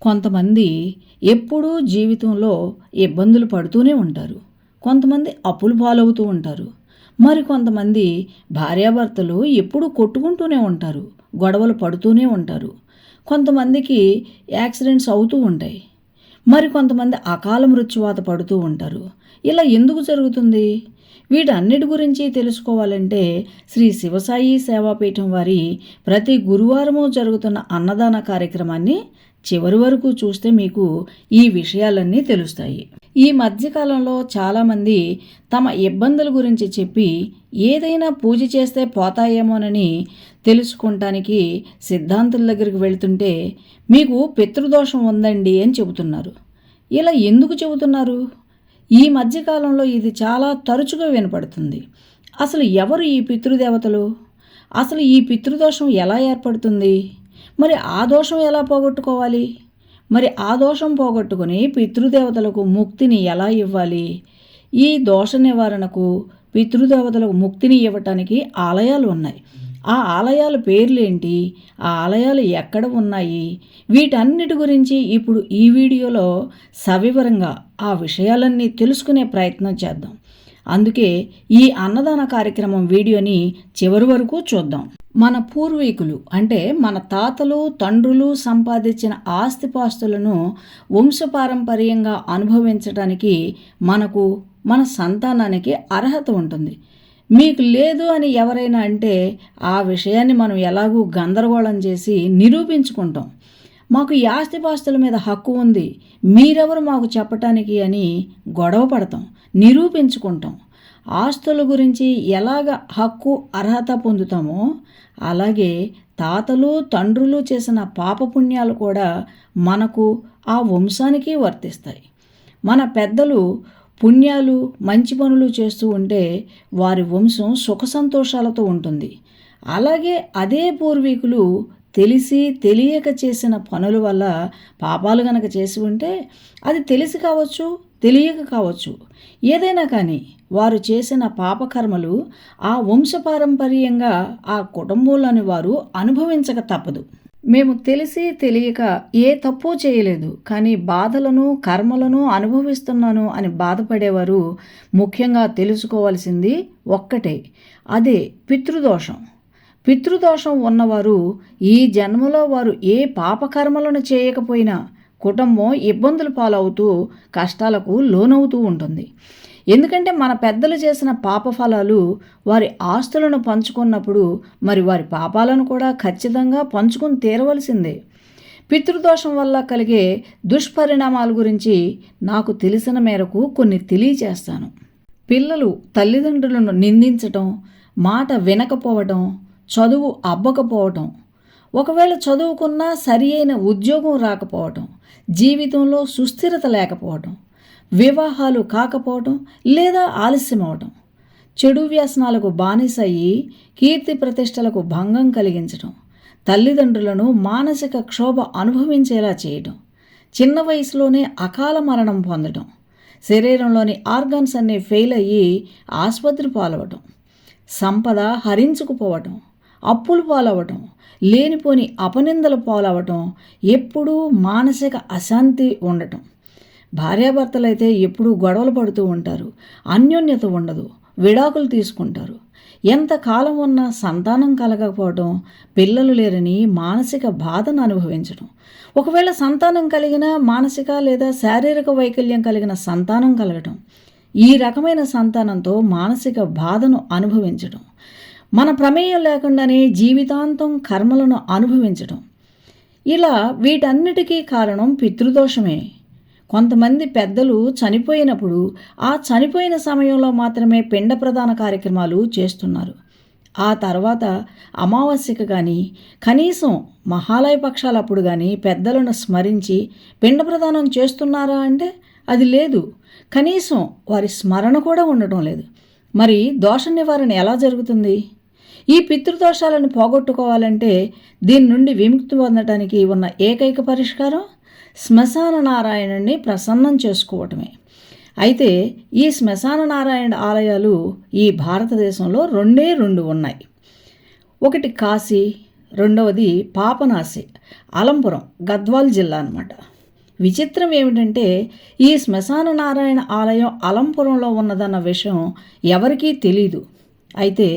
కొంతమంది ఎప్పుడూ జీవితంలో ఇబ్బందులు పడుతూనే ఉంటారు. కొంతమంది అప్పులు పాలవుతూ ఉంటారు. కొంతమంది భార్యాభర్తలు ఎప్పుడూ కొట్టుకుంటూనే ఉంటారు. గొడవలు పడుతూనే ఉంటారు. కొంతమందికి యాక్సిడెంట్స్ అవుతూ ఉంటాయి. కొంతమంది అకాల మృత్యువాత పడుతూ ఉంటారు. ఇలా ఎందుకు జరుగుతుంది? వీటన్నిటి గురించి తెలుసుకోవాలంటే శ్రీ శివసాయి సేవాపీఠం వారి ప్రతి గురువారము జరుగుతున్న అన్నదాన కార్యక్రమాన్ని చివరి వరకు చూస్తే మీకు ఈ విషయాలన్నీ తెలుస్తాయి. ఈ మధ్యకాలంలో చాలామంది తమ ఇబ్బందుల గురించి చెప్పి ఏదైనా పూజ చేస్తే పోతాయేమోనని తెలుసుకుంటానికి సిద్ధాంతుల దగ్గరికి వెళ్తుంటే మీకు పితృదోషం ఉందండి అని చెబుతున్నారు. ఇలా ఎందుకు చెబుతున్నారు? ఈ మధ్యకాలంలో ఇది చాలా తరచుగా వినపడుతుంది. అసలు ఎవరు ఈ పితృదేవతలు? అసలు ఈ పితృదోషం ఎలా ఏర్పడుతుంది? ఆ దోషం ఎలా పోగొట్టుకోవాలి? ఆ దోషం పోగొట్టుకుని పితృదేవతలకు ముక్తిని ఎలా ఇవ్వాలి? ఈ దోష నివారణకు పితృదేవతలకు ముక్తిని ఇవ్వటానికి ఆలయాలు ఉన్నాయి. ఆ ఆలయాల పేర్లేంటి? ఆ ఆలయాలు ఎక్కడ ఉన్నాయి? వీటన్నిటి గురించి ఇప్పుడు ఈ వీడియోలో సవివరంగా ఆ విషయాలన్నీ తెలుసుకునే ప్రయత్నం చేద్దాం. అందుకే ఈ అన్నదాన కార్యక్రమం వీడియోని చివరి వరకు చూద్దాం. మన పూర్వీకులు అంటే మన తాతలు తండ్రులు సంపాదించిన ఆస్తిపాస్తులను వంశపారంపర్యంగా అనుభవించడానికి మనకు మన సంతానానికి అర్హత ఉంటుంది. మీకు లేదు అని ఎవరైనా అంటే ఆ విషయాన్ని మనం ఎలాగూ గందరగోళం చేసి నిరూపించుకుంటాం. మాకు ఈ ఆస్తిపాస్తుల మీద హక్కు ఉంది, మీరెవరు మాకు చెప్పటానికి అని గొడవ పడతాం, నిరూపించుకుంటాం. ఆస్తుల గురించి ఎలాగ హక్కు అర్హత పొందుతామో అలాగే తాతలు తండ్రులు చేసిన పాపపుణ్యాలు కూడా మనకు ఆ వంశానికి వర్తిస్తాయి. మన పెద్దలు పుణ్యాలు మంచి పనులు చేస్తూ ఉంటే వారి వంశం సుఖ సంతోషాలతో ఉంటుంది. అలాగే అదే పూర్వీకులు తెలిసి తెలియక చేసిన పనుల వల్ల పాపాలు గనక చేసి ఉంటే అది తెలిసి కావచ్చు, తెలియక కావచ్చు, ఏదైనా కానీ వారు చేసిన పాపకర్మలు ఆ వంశపారంపర్యంగా ఆ కుటుంబంలోని వారు అనుభవించక తప్పదు. మేము తెలిసి తెలియక ఏ తప్పు చేయలేదు, కానీ బాధలను కర్మలను అనుభవిస్తున్నాను అని బాధపడేవారు ముఖ్యంగా తెలుసుకోవాల్సింది ఒక్కటే, అదే పితృదోషం. పితృదోషం ఉన్నవారు ఈ జన్మలో వారు ఏ పాపకర్మలను చేయకపోయినా కుటుంబం ఇబ్బందులు పాలవుతూ కష్టాలకు లోనవుతూ ఉంటుంది. ఎందుకంటే మన పెద్దలు చేసిన పాపఫలాలు వారి ఆస్తులను పంచుకున్నప్పుడు వారి పాపాలను కూడా ఖచ్చితంగా పంచుకుని తీరవలసిందే. పితృదోషం వల్ల కలిగే దుష్పరిణామాల గురించి నాకు తెలిసిన మేరకు కొన్ని తెలియచేస్తాను. పిల్లలు తల్లిదండ్రులను నిందించటం, మాట వినకపోవటం, చదువు అబ్బకపోవటం, ఒకవేళ చదువుకున్నా సరి అయిన ఉద్యోగం రాకపోవటం, జీవితంలో సుస్థిరత లేకపోవటం, వివాహాలు కాకపోవటం లేదా ఆలస్యం అవటం, చెడు వ్యసనాలకు బానిసయ్యి కీర్తి ప్రతిష్టలకు భంగం కలిగించటం, తల్లిదండ్రులను మానసిక క్షోభ అనుభవించేలా చేయటం, చిన్న వయసులోనే అకాల మరణం పొందటం, శరీరంలోని ఆర్గాన్స్ అన్నీ ఫెయిల్ అయ్యి ఆసుపత్రి పాలవటం, సంపద హరించుకుపోవటం, అప్పులు పాలవటం, లేనిపోని అపనిందలు పాలవటం, ఎప్పుడూ మానసిక అశాంతి ఉండటం. భార్యాభర్తలైతే ఎప్పుడూ గొడవలు పడుతూ ఉంటారు, అన్యోన్యత ఉండదు, విడాకులు తీసుకుంటారు. ఎంతకాలం ఉన్నా సంతానం కలగకపోవటం, పిల్లలు లేరని మానసిక బాధను అనుభవించడం, ఒకవేళ సంతానం కలిగిన మానసిక లేదా శారీరక వైకల్యం కలిగిన సంతానం కలగటం, ఈ రకమైన సంతానంతో మానసిక బాధను అనుభవించడం, మన ప్రమేయం లేకుండానే జీవితాంతం కర్మలను అనుభవించడం, ఇలా వీటన్నిటికీ కారణం పితృదోషమే. కొంతమంది పెద్దలు చనిపోయినప్పుడు ఆ చనిపోయిన సమయంలో మాత్రమే పిండ ప్రదాన కార్యక్రమాలు చేస్తున్నారు. ఆ తర్వాత అమావాస్యకు కానీ కనీసం మహాలయ పక్షాలప్పుడు కానీ పెద్దలను స్మరించి పిండ ప్రదానం చేస్తున్నారా అంటే అది లేదు. కనీసం వారి స్మరణ కూడా ఉండటం లేదు. దోష నివారణ ఎలా జరుగుతుంది? ఈ పితృదోషాలను పోగొట్టుకోవాలంటే దీని నుండి విముక్తి పొందడానికి ఉన్న ఏకైక పరిష్కారం శ్మశాన నారాయణుడిని ప్రసన్నం చేసుకోవటమే. అయితే ఈ శ్మశాన నారాయణ ఆలయాలు ఈ భారతదేశంలో రెండే రెండు ఉన్నాయి. ఒకటి కాశీ, రెండవది పాపనాశి, అలంపురం, గద్వాల్ జిల్లా అన్నమాట. విచిత్రం ఏమిటంటే ఈ శ్మశాన నారాయణ ఆలయం అలంపురంలో ఉన్నదన్న విషయం ఎవరికీ తెలీదు. అయితే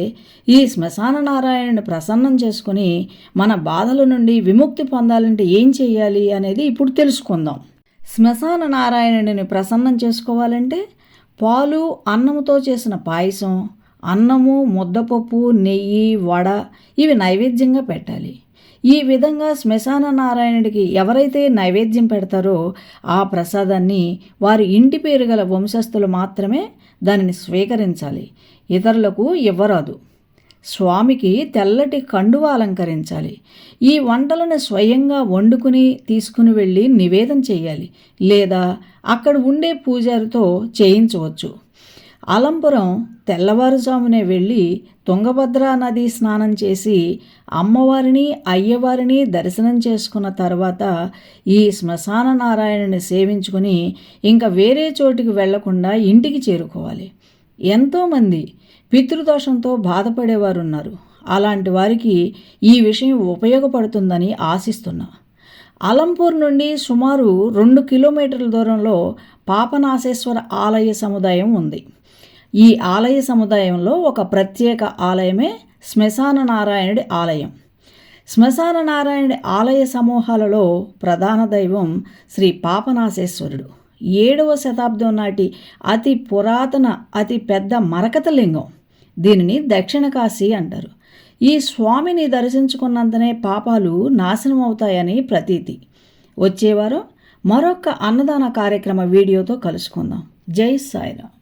ఈ శ్మశాన నారాయణని ప్రసన్నం చేసుకుని మన బాధల నుండి విముక్తి పొందాలంటే ఏం చేయాలి అనేది ఇప్పుడు తెలుసుకుందాం. శ్మశాన నారాయణుడిని ప్రసన్నం చేసుకోవాలంటే పాలు, అన్నముతో చేసిన పాయసం, అన్నము, ముద్దపప్పు, నెయ్యి, వడ ఇవి నైవేద్యంగా పెట్టాలి. ఈ విధంగా శ్మశాన నారాయణుడికి ఎవరైతే నైవేద్యం పెడతారో ఆ ప్రసాదాన్ని వారి ఇంటి పేరు గల వంశస్థులు మాత్రమే దానిని స్వీకరించాలి, ఇతరులకు ఇవ్వరాదు. స్వామికి తెల్లటి కండువ అలంకరించాలి. ఈ వంటలను స్వయంగా వండుకుని తీసుకుని వెళ్ళి నివేదన చేయాలి, లేదా అక్కడ ఉండే పూజారితో చేయించవచ్చు. అలంపురం తెల్లవారుజామునే వెళ్ళి తుంగభద్రా నది స్నానం చేసి అమ్మవారిని, అయ్యవారిని దర్శనం చేసుకున్న తర్వాత ఈ శ్మశాన నారాయణుని సేవించుకుని ఇంకా వేరే చోటికి వెళ్లకుండా ఇంటికి చేరుకోవాలి. ఎంతోమంది పితృదోషంతో బాధపడేవారు ఉన్నారు. అలాంటి వారికి ఈ విషయం ఉపయోగపడుతుందని ఆశిస్తున్నా. అలంపూర్ నుండి సుమారు 2 కిలోమీటర్ల దూరంలో పాపనాశేశ్వర ఆలయ సముదాయం ఉంది. ఈ ఆలయ సముదాయంలో ఒక ప్రత్యేక ఆలయమే శ్మశాన నారాయణుడి ఆలయం. శ్మశాన నారాయణుడి ఆలయ సమూహాలలో ప్రధాన దైవం శ్రీ పాపనాశేశ్వరుడు. 7వ శతాబ్దం నాటి అతి పురాతన, అతి పెద్ద మరకత లింగం. దీనిని దక్షిణ కాశీ అంటారు. ఈ స్వామిని దర్శించుకున్నంతనే పాపాలు నాశనం అవుతాయని ప్రతీతి. వచ్చేవారం మరొక అన్నదాన కార్యక్రమ వీడియోతో కలుసుకుందాం. జై సాయిరామ్.